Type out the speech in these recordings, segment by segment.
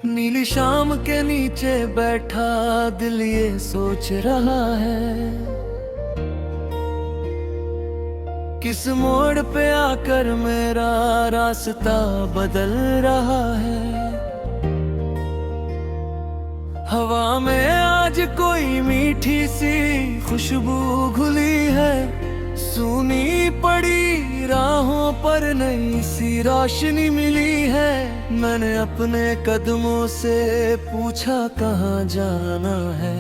नीली शाम के नीचे बैठा दिल ये सोच रहा है, किस मोड़ पे आकर मेरा रास्ता बदल रहा है। हवा में आज कोई मीठी सी खुशबू घुली है, सूनी पड़ी राहों पर नई सी रोशनी मिली है। मैंने अपने कदमों से पूछा कहाँ जाना है,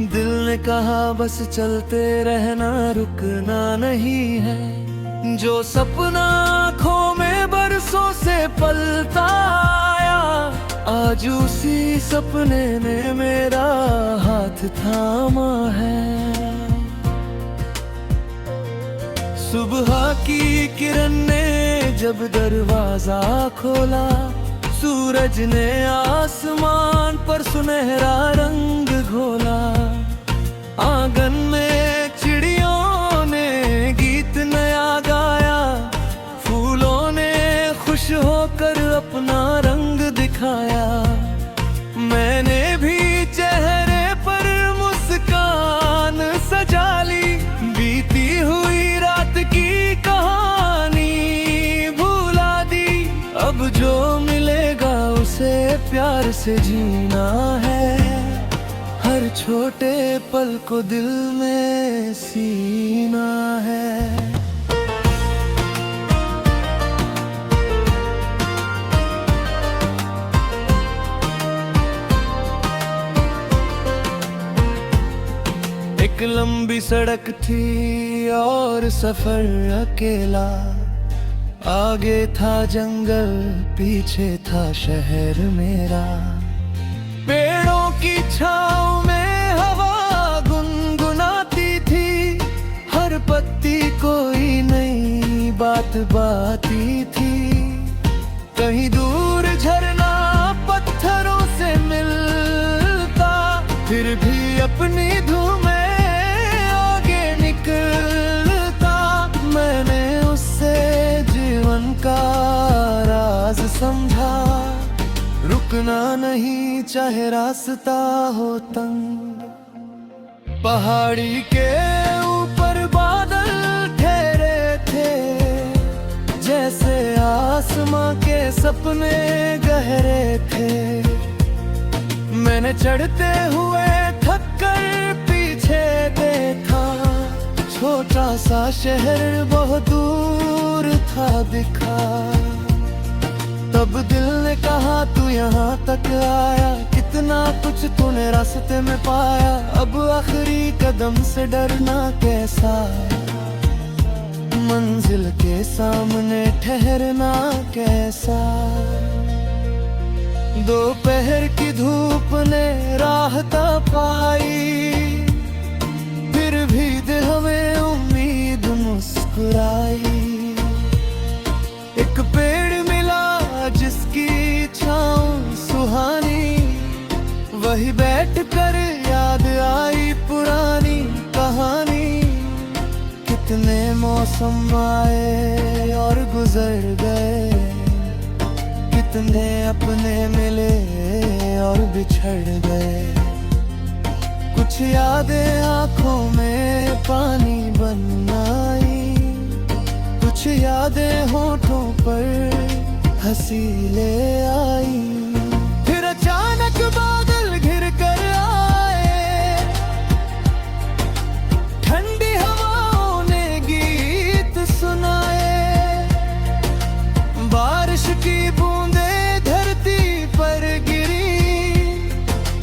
दिल ने कहा बस चलते रहना रुकना नहीं है। जो सपना आँखों में बरसों से पलता आया, आज उसी सपने ने मेरा हाथ थामा है। सुबह की किरण ने जब दरवाजा खोला, सूरज ने आसमान पर सुनहरा रंग घोला। आंगन में चिड़ियों ने गीत नया गाया, फूलों ने खुश होकर अपना रंग दिखाया। मैंने भी चेहरे पर मुस्कान सजा ली, बीती हुई रात की कहानी भुला दी। अब जो मिलेगा उसे प्यार से जीना है, हर छोटे पल को दिल में सीना है। एक लंबी सड़क थी और सफर अकेला, आगे था जंगल पीछे था शहर मेरा। पेड़ों की छाँव में हवा गुनगुनाती थी, हर पत्ती कोई नई बात बाती थी। कहीं दूर झरना पत्थरों से मिलता, फिर भी अपनी धूम आगे निकलता। मैंने उससे जीवन का राज समझा, रुकना नहीं चाहे रास्ता हो तंग। पहाड़ी के ऊपर बादल ठहरे थे, जैसे आसमां के सपने गहरे थे। मैंने चढ़ते हुए थक कर पीछे देखा, छोटा सा शहर बहुत दूर था दिखा। तब दिल ने कहा तू यहाँ तक आया, कितना कुछ तूने रास्ते में पाया। अब आखिरी कदम से डरना कैसा, मंजिल के सामने ठहरना कैसा। दोपहर की धूप ने राह पाई, फिर भी दिल में उम्मीद मुस्कुराई। एक पेड़ मिला जिसकी छाँव सुहानी, वही बैठ कर याद आई पुरानी कहानी। कितने मौसम आए और गुजर गए, कितने अपने मिले और बिछड़ गए। कुछ यादें आंखों में पानी बन आई, कुछ यादें होठों पर हंसी ले आई। फिर अचानक बादल घिर कर आए, ठंडी हवाओं ने गीत सुनाए। बारिश की बूंदें धरती पर गिरी,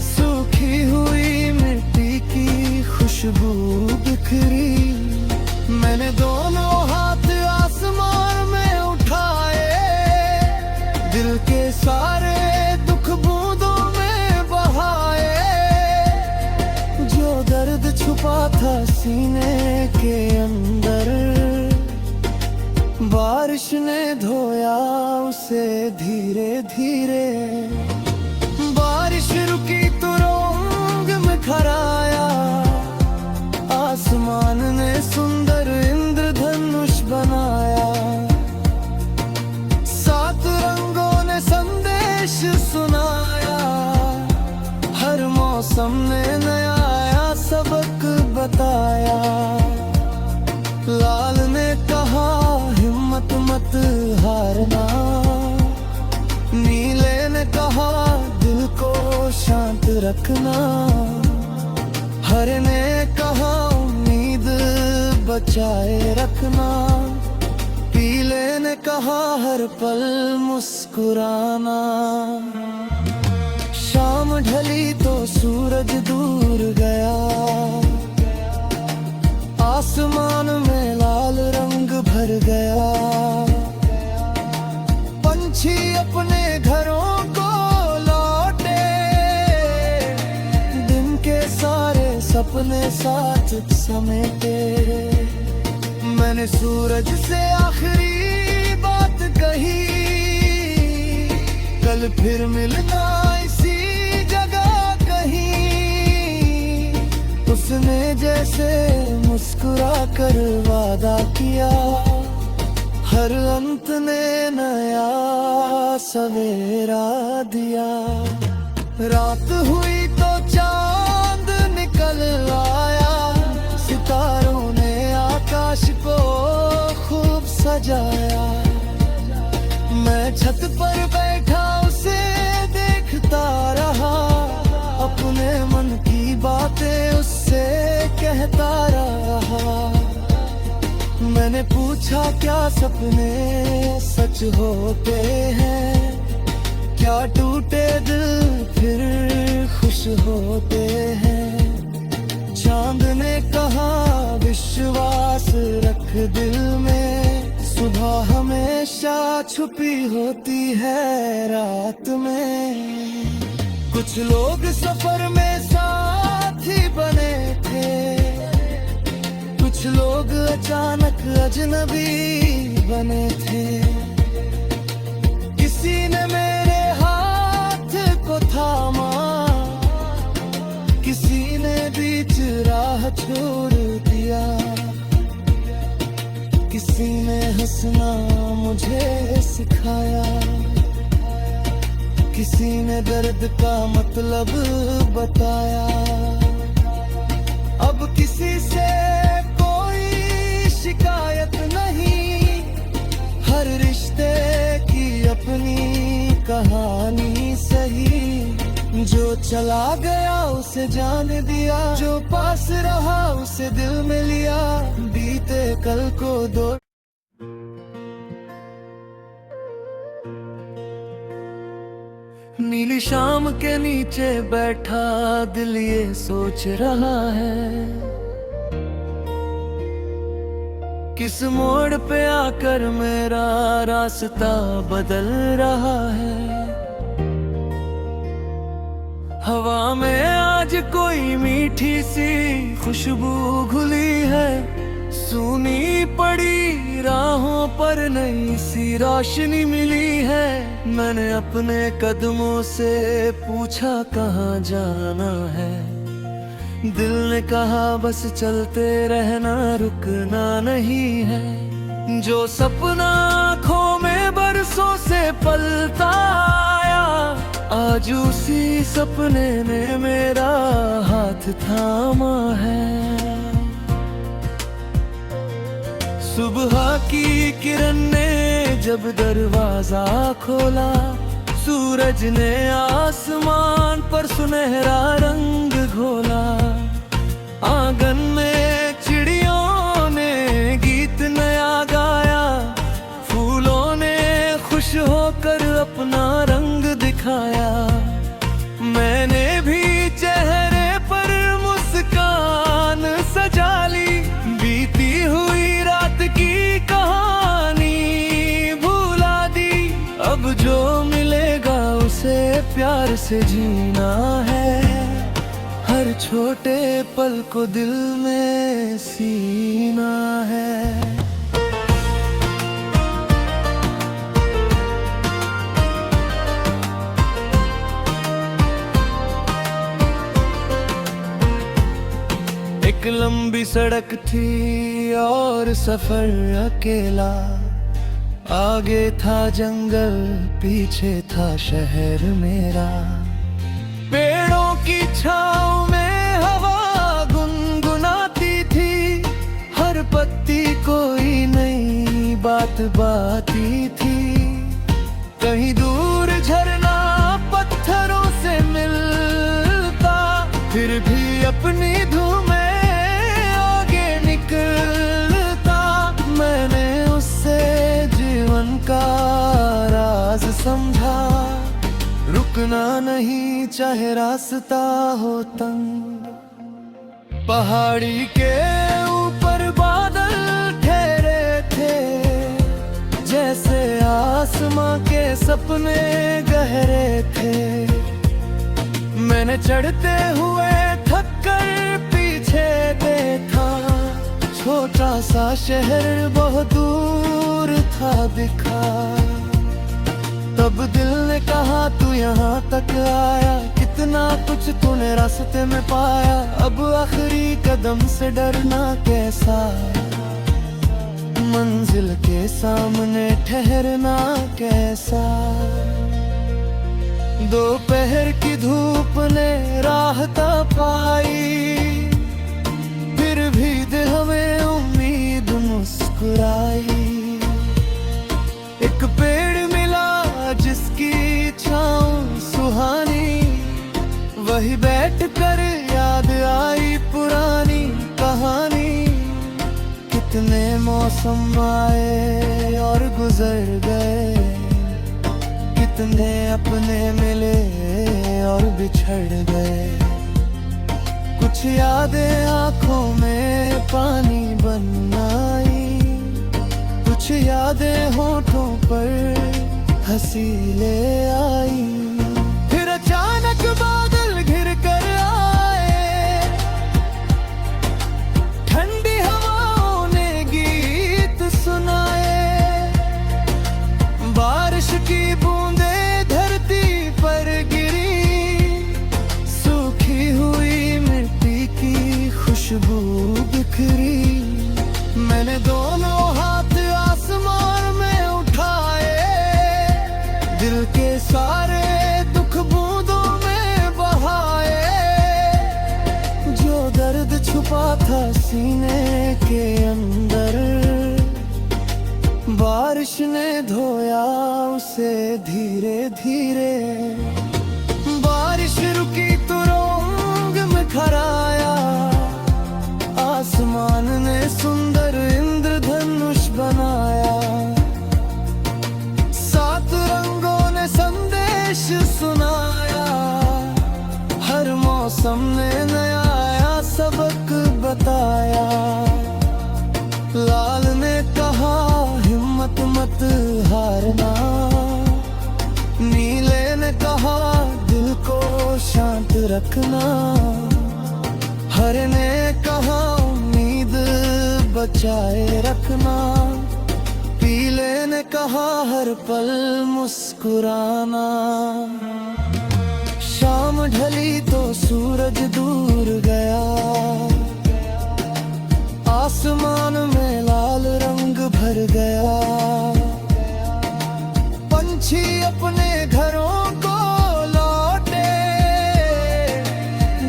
सूखी हुई मिट्टी की खुशबू बिखरी। मैंने दोनों हाथ आसमान में उठाए, दिल के सारे दुख बूंदों में बहाए। जो दर्द छुपा था सीने के अंदर, बारिश ने धोया उसे धीरे धीरे। बारिश रुकी तो रंग में खराया, आसमान ने सुंदर इंद्रधनुष बनाया। सात रंगों ने संदेश सुना, हिम्मत मत हारना। नीले ने कहा दिल को शांत रखना। हरे ने कहा उम्मीद बचाए रखना। पीले ने कहा हर पल मुस्कुराना। शाम ढली तो सूरज दूर गया। आसमान में लाल रंग भर गया। पंछी अपने घरों को लौटे। दिन के सारे सपने साथ समेटे। मैंने सूरज से आखिरी बात कही, कल फिर मिलना इसी जगह कहीं। उसने जैसे मुस्कुरा कर वादा किया, हर अंत ने नया सवेरा दिया। रात हुई तो चांद निकल आया। सितारों ने आकाश को खूब सजाया। मैं छत पर बैठा उसे देखता रहा। अपने मन की बातें उससे कहता रहा। मैंने पूछा क्या सपने सच होते हैं? क्या टूटे दिल फिर खुश होते हैं? चांद ने कहा विश्वास रख दिल में। सुबह हमेशा छुपी होती है रात में। कुछ लोग सफर में साथी बने थे। कुछ लोग अचानक अजनबी बने थे। किसी ने मेरे हाथ को थामा। किसी ने बीच राह छोड़ दिया। किसी ने हंसना मुझे सिखाया। किसी ने दर्द का मतलब बताया। अब किसी से कोई शिकायत नहीं। हर रिश्ते की अपनी कहानी सही। जो चला गया उसे जाने दिया। जो पास रहा उसे दिल में लिया। बीते कल को दो नीली शाम के नीचे बैठा दिल ये सोच रहा है। किस मोड़ पे आकर मेरा रास्ता बदल रहा है। हवा में आज कोई मीठी सी खुशबू घुली है। सूनी पड़ी राहों पर नई सी रोशनी मिली है। मैंने अपने कदमों से पूछा कहाँ जाना है। दिल ने कहा बस चलते रहना रुकना नहीं है। जो सपना आँखों में बरसों से पलता आया, आज उसी सपने ने मेरा हाथ थामा है। सुबह की किरण ने जब दरवाजा खोला, सूरज ने आसमान पर सुनहरा रंग घोला। आंगन में चिड़ियों ने गीत नया गाया, फूलों ने खुश होकर अपना रंग दिखाया। मैंने भी चेहरे पर मुस्कान सजा ली, बीती हुई रात की कहानी भुला दी। अब जो मिलेगा उसे प्यार से जीना है, हर छोटे पल को दिल में सीना है। एक लंबी सड़क थी और सफर अकेला, आगे था जंगल पीछे था शहर मेरा। पेड़ों की छाँव में हवा गुनगुनाती थी, हर पत्ती कोई नई बात बात बाती थी। कहीं दूर झरना पत्थरों से मिलता, फिर भी अपनी धूमें आगे निकलता। मैंने उससे जीवन का राज समझा, रुकना नहीं चाहे रास्ता हो तंग। पहाड़ी के ऊपर बादल ठहरे थे, जैसे आसमां के सपने गहरे थे। मैंने चढ़ते हुए थक कर पीछे देखा, छोटा सा शहर बहुत दूर था दिखा। तब दिल ने कहा तू यहाँ तक आया, कितना कुछ तूने रास्ते में पाया। अब आखिरी कदम से डरना कैसा, मंजिल के सामने ठहरना कैसा। दोपहर की धूप ने राहत पाई, फिर भी दिल में उम्मीद मुस्कुराई। एक पेड़ मिला जिसकी छाँव सुहानी, वही बैठ कर याद आई पुरानी कहानी। कितने मौसम आए और गुजर गए, कितने अपने मिले और बिछड़ गए। कुछ यादें आंखों में पानी बन आई, कुछ यादें होठों पर हंसी ले आई। फिर अचानक बादल घिर कर आए, ठंडी हवाओं ने गीत सुनाए। बारिश की बूंदें धरती पर गिरी, सूखी हुई मिट्टी की खुशबू बिखरी। मैंने दोनों हाथ आसमान में उठाए, दिल के सारे दुख बूंदों में बहाए। जो दर्द छुपा था सीने के अंदर, बारिश ने धोया उसे धीरे धीरे। बारिश रुकी तो रंग में खराया, आसमान ने सुंदर इंद्रधनुष बनाया। सात रंगों ने संदेश सुनाया, हर मौसम ने नया सबक बताया। लाल ने कहा हिम्मत मत हारना, नीले ने कहा दिल को शांत रखना। हरे ने कहा उम्मीद बचाए रखना, पीले ने कहा हर पल मुस्कुराना। शाम ढली तो सूरज दूर गया, आसमान में लाल रंग भर गया। पंछी अपने घरों को लौटे,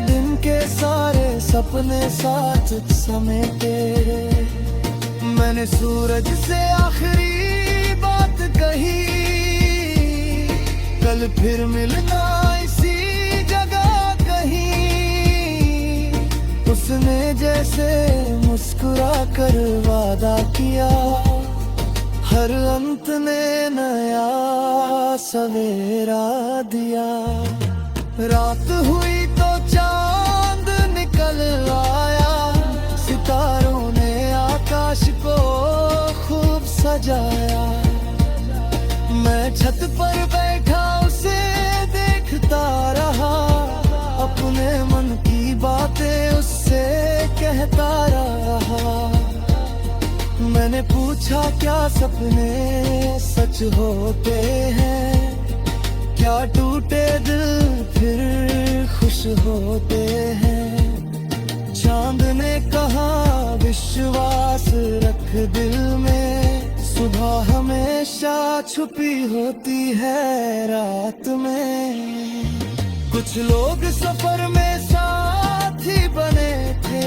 दिन के सारे सपने साथ समेटे। मैंने सूरज से आखिरी बात कही, कल फिर मिलना इसी जगह कहीं। उसने जैसे मुस्कुरा कर वादा किया, हर अंत ने नया सवेरा दिया। रात हुई तो चांद निकल आया, सितारों ने आकाश को खूब सजाया। मैं छत पर बैठा उसे देखता रहा, अपने मन की बातें उससे कहता रहा। मैंने पूछा क्या सपने सच होते हैं, क्या टूटे दिल फिर खुश होते हैं। चांद ने कहा विश्वास रख दिल में, सुबह हमेशा छुपी होती है रात में। कुछ लोग सफर में साथी बने थे,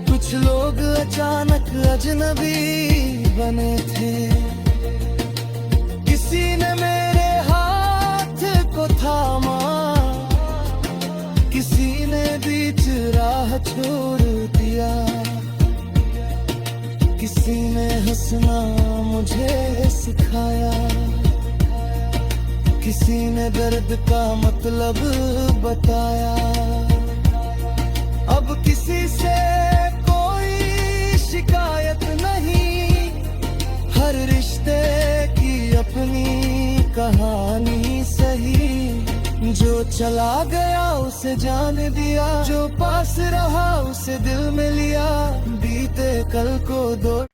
कुछ कुछ लोग अचानक अजनबी बने थे। किसी ने मेरे हाथ को थामा, किसी ने बीच राह छोड़ दिया, किसी ने हंसना मुझे सिखाया, किसी ने दर्द का मतलब बताया। अब किसी से कोई शिकायत नहीं, हर रिश्ते की अपनी कहानी सही। जो चला गया उसे जान दिया, जो पास रहा उसे दिल में लिया। बीते कल को दोष